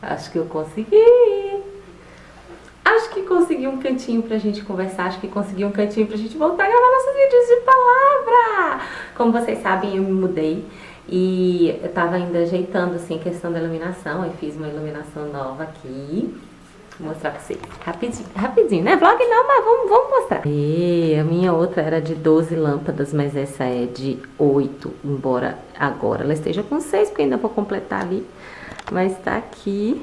Acho que eu consegui. Acho que consegui um cantinho pra gente conversar. Acho que consegui um cantinho pra gente voltar a gravar nossos vídeos de palavra. Como vocês sabem, eu me mudei e eu tava ainda ajeitando assim a questão da iluminação. Eu fiz uma iluminação nova aqui. Vou mostrar pra vocês. Rapidinho, né? Vlog não, mas vamos mostrar. E a minha outra era de 12 lâmpadas, mas essa é de 8, embora agora ela esteja com 6, porque ainda vou completar ali. Mas tá aqui.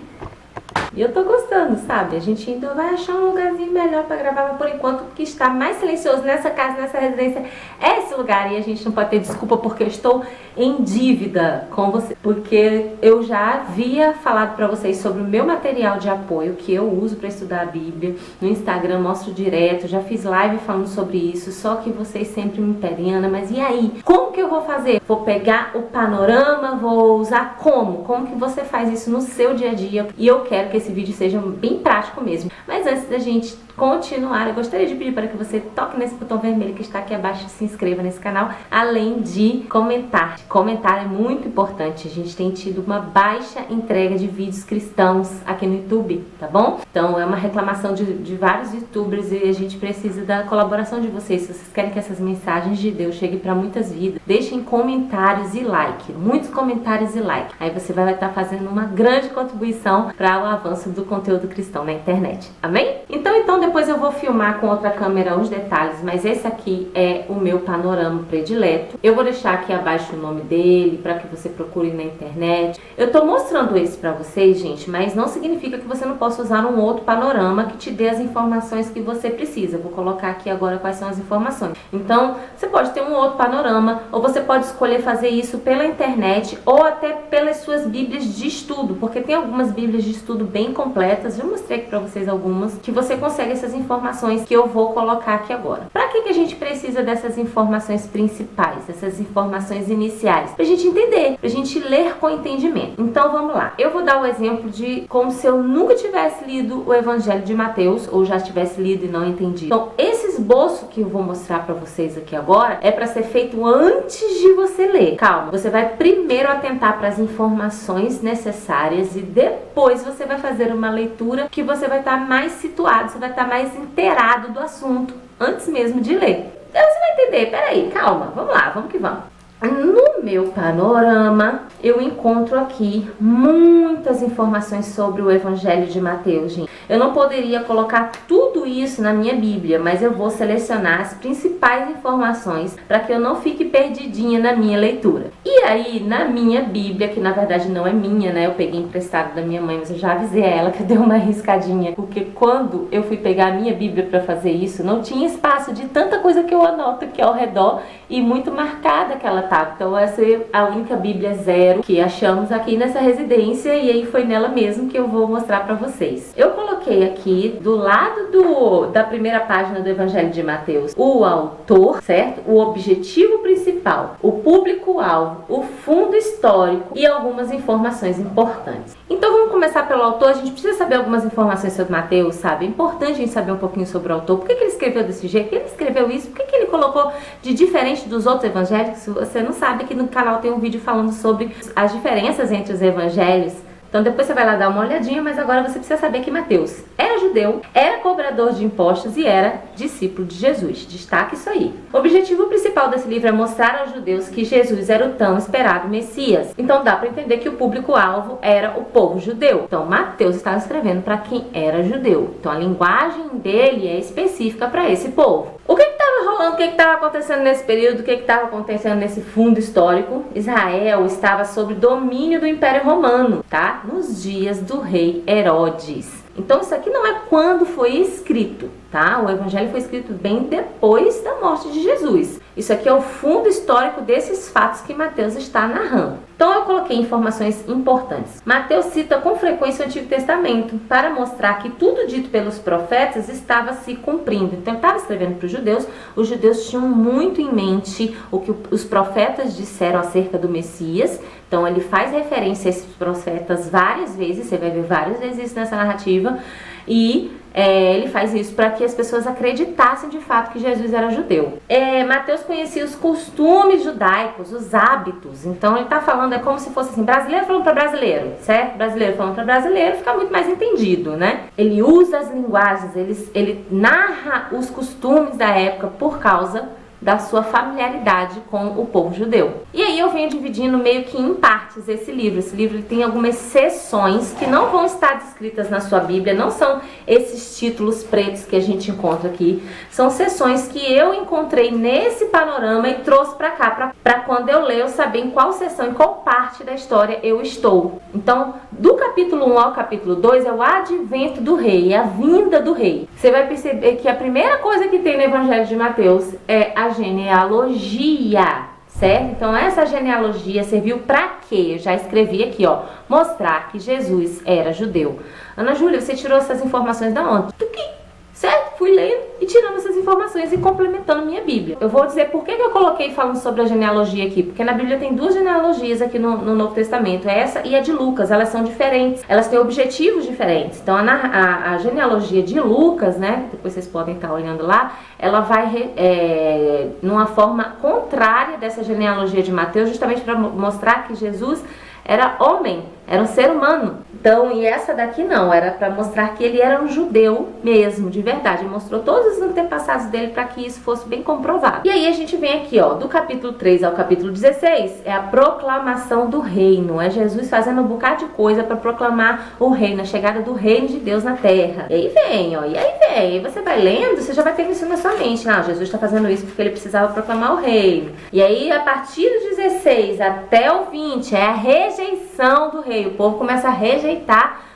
E eu tô gostando, sabe? A gente ainda vai achar um lugarzinho melhor pra gravar, mas por enquanto o que está mais silencioso nessa casa, nessa residência, é esse lugar. E a gente não pode ter desculpa porque eu estou em dívida com você. Porque eu já havia falado pra vocês sobre o meu material de apoio que eu uso pra estudar a Bíblia. No Instagram mostro direto, já fiz live falando sobre isso, só que vocês sempre me pedem, Ana, mas e aí? Como que eu vou fazer? Vou pegar o panorama, vou usar como? Como que você faz isso no seu dia a dia? E eu quero que esse vídeo seja bem prático mesmo. Mas antes da gente continuar, eu gostaria de pedir para que você toque nesse botão vermelho que está aqui abaixo e se inscreva nesse canal, além de comentar. Comentar é muito importante. A gente tem tido uma baixa entrega de vídeos cristãos aqui no YouTube, tá bom? Então é uma reclamação de vários youtubers e a gente precisa da colaboração de vocês. Se vocês querem que essas mensagens de Deus cheguem para muitas vidas, deixem comentários e like, muitos comentários e like. Aí você vai estar fazendo uma grande contribuição para o avanço do conteúdo cristão na internet. Amém? Então depois eu vou filmar com outra câmera os detalhes, mas esse aqui é o meu panorama predileto. Eu vou deixar aqui abaixo o nome dele para que você procure na internet. Eu tô mostrando esse para vocês, gente, mas não significa que você não possa usar um outro panorama que te dê as informações que você precisa. Eu vou colocar aqui agora quais são as informações. Então, você pode ter um outro panorama, ou você pode escolher fazer isso pela internet ou até pelas suas bíblias de estudo, porque tem algumas bíblias de estudo bem completas. Já mostrei aqui para vocês algumas que você consegue essas informações que eu vou colocar aqui agora. Para que a gente precisa dessas informações principais, essas informações iniciais? Pra gente entender, pra gente ler com entendimento. Então vamos lá. Eu vou dar o exemplo de como se eu nunca tivesse lido o Evangelho de Mateus, ou já tivesse lido e não entendido. Então esse esboço que eu vou mostrar para vocês aqui agora é para ser feito antes de você ler. Calma, você vai primeiro atentar para as informações necessárias e depois você vai fazer uma leitura que você vai estar mais situado, você vai estar mais inteirado do assunto antes mesmo de ler. Então você vai entender, peraí, calma, vamos lá, vamos que vamos. No meu panorama, eu encontro aqui muitas informações sobre o Evangelho de Mateus, gente. Eu não poderia colocar tudo isso na minha Bíblia, mas eu vou selecionar as principais informações para que eu não fique perdidinha na minha leitura. E aí, na minha Bíblia, que na verdade não é minha, né? Eu peguei emprestado da minha mãe, mas eu já avisei a ela que eu dei uma arriscadinha, porque quando eu fui pegar a minha Bíblia para fazer isso, não tinha espaço de tanta coisa que eu anoto aqui ao redor e muito marcada que ela tá. Então essa é a única Bíblia zero que achamos aqui nessa residência e aí foi nela mesmo que eu vou mostrar pra vocês. Eu coloquei aqui do lado da primeira página do Evangelho de Mateus o autor, certo? O objetivo principal, o público-alvo, o fundo histórico e algumas informações importantes. Então vamos começar pelo autor. A gente precisa saber algumas informações sobre Mateus, sabe? É importante a gente saber um pouquinho sobre o autor. Por que ele escreveu desse jeito? Por que ele escreveu isso? Por que ele colocou de diferente dos outros evangelhos? Se você não sabe, aqui no canal tem um vídeo falando sobre as diferenças entre os evangelhos. Então depois você vai lá dar uma olhadinha, mas agora você precisa saber que Mateus era judeu, era cobrador de impostos e era discípulo de Jesus. Destaque isso aí. O objetivo principal desse livro é mostrar aos judeus que Jesus era o tão esperado Messias. Então dá para entender que o público-alvo era o povo judeu. Então Mateus estava escrevendo para quem era judeu. Então a linguagem dele é específica para esse povo. O que estava rolando? O que estava acontecendo nesse período? O que estava acontecendo nesse fundo histórico? Israel estava sob domínio do Império Romano, tá? Nos dias do rei Herodes. Então isso aqui não é quando foi escrito, tá? O Evangelho foi escrito bem depois da morte de Jesus. Isso aqui é o fundo histórico desses fatos que Mateus está narrando. Então eu coloquei informações importantes. Mateus cita com frequência o Antigo Testamento para mostrar que tudo dito pelos profetas estava se cumprindo. Então ele estava escrevendo para os judeus tinham muito em mente o que os profetas disseram acerca do Messias. Então ele faz referência a esses profetas várias vezes, você vai ver várias vezes isso nessa narrativa. E Ele faz isso para que as pessoas acreditassem de fato que Jesus era judeu. Mateus conhecia os costumes judaicos, os hábitos. Então ele está falando, é como se fosse assim, brasileiro falando para brasileiro, certo? Brasileiro falando para brasileiro, fica muito mais entendido, né? Ele usa as linguagens, ele narra os costumes da época por causa da sua familiaridade com o povo judeu. E aí eu venho dividindo meio que em partes esse livro. Esse livro tem algumas seções que não vão estar descritas na sua Bíblia, não são esses títulos pretos que a gente encontra aqui. São seções que eu encontrei nesse panorama e trouxe para cá, para quando eu ler eu saber em qual seção, em qual parte da história eu estou. Então, do capítulo 1 ao capítulo 2 é o advento do rei, é a vinda do rei. Você vai perceber que a primeira coisa que tem no Evangelho de Mateus é a genealogia, certo? Então essa genealogia serviu para quê? Eu já escrevi aqui, ó, mostrar que Jesus era judeu. Ana Júlia, você tirou essas informações da onde? Certo? Fui lendo e tirando essas informações e complementando minha Bíblia. Eu vou dizer por que eu coloquei falando sobre a genealogia aqui, porque na Bíblia tem duas genealogias aqui no Novo Testamento, essa e a de Lucas. Elas são diferentes, elas têm objetivos diferentes. Então a genealogia de Lucas, né, depois vocês podem estar olhando lá, ela vai numa forma contrária dessa genealogia de Mateus, justamente para mostrar que Jesus era homem, era um ser humano. Então, e essa daqui não, era para mostrar que ele era um judeu mesmo, de verdade. Ele mostrou todos os antepassados dele para que isso fosse bem comprovado. E aí a gente vem aqui, ó, do capítulo 3 ao capítulo 16, é a proclamação do reino. É Jesus fazendo um bocado de coisa para proclamar o reino, a chegada do reino de Deus na terra. E aí vem, ó, aí você vai lendo, você já vai ter isso na sua mente. Ah, Jesus está fazendo isso porque ele precisava proclamar o reino. E aí, a partir do 16 até o 20, é a rejeição do rei. O povo começa a rejeitar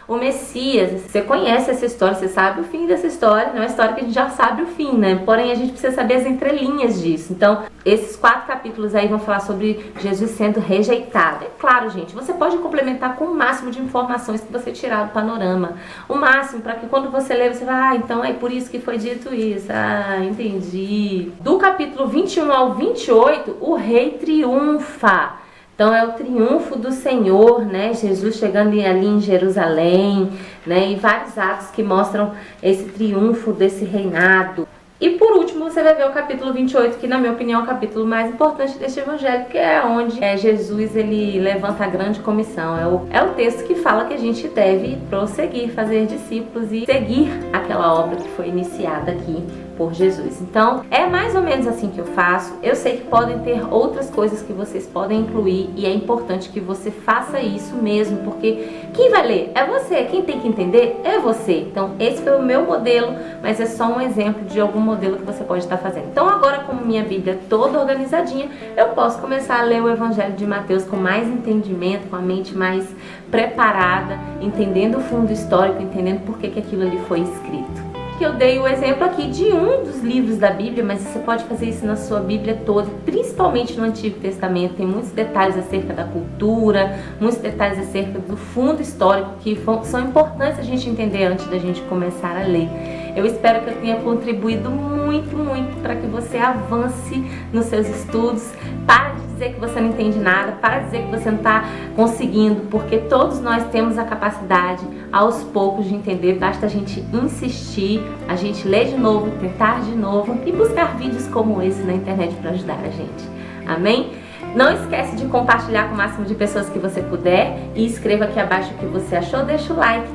o Messias. Você conhece essa história, você sabe o fim dessa história, não é uma história que a gente já sabe o fim, né? Porém, a gente precisa saber as entrelinhas disso. Então, esses 4 capítulos aí vão falar sobre Jesus sendo rejeitado. É claro, gente, você pode complementar com o máximo de informações que você tirar do panorama. O máximo, para que quando você lê, você vai, então é por isso que foi dito isso. Ah, entendi. Do capítulo 21 ao 28, o rei triunfa. Então é o triunfo do Senhor, né? Jesus chegando ali em Jerusalém, né? E vários atos que mostram esse triunfo desse reinado. E por último você vai ver o capítulo 28, que na minha opinião é o capítulo mais importante deste evangelho, que é onde Jesus ele levanta a grande comissão. É o texto que fala que a gente deve prosseguir, fazer discípulos e seguir aquela obra que foi iniciada aqui por Jesus. Então, é mais ou menos assim que eu faço. Eu sei que podem ter outras coisas que vocês podem incluir e é importante que você faça isso mesmo, porque quem vai ler é você, quem tem que entender é você. Então, esse foi o meu modelo, mas é só um exemplo de algum modelo que você pode estar fazendo. Então, agora, como minha Bíblia é toda organizadinha, eu posso começar a ler o Evangelho de Mateus com mais entendimento, com a mente mais preparada, entendendo o fundo histórico, entendendo por que aquilo ali foi escrito. Que eu dei o exemplo aqui de um dos livros da Bíblia, mas você pode fazer isso na sua Bíblia toda, principalmente no Antigo Testamento. Tem muitos detalhes acerca da cultura, muitos detalhes acerca do fundo histórico que são importantes a gente entender antes da gente começar a ler. Eu espero que eu tenha contribuído muito, muito para que você avance nos seus estudos. Para de dizer que você não entende nada, para de dizer que você não está conseguindo, porque todos nós temos a capacidade, aos poucos, de entender. Basta a gente insistir, a gente ler de novo, tentar de novo e buscar vídeos como esse na internet para ajudar a gente. Amém? Não esquece de compartilhar com o máximo de pessoas que você puder e escreva aqui abaixo o que você achou, deixa o like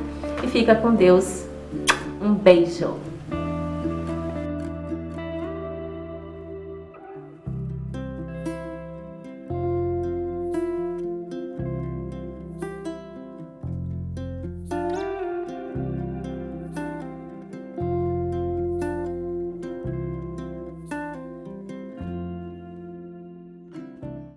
e fica com Deus. Um beijo!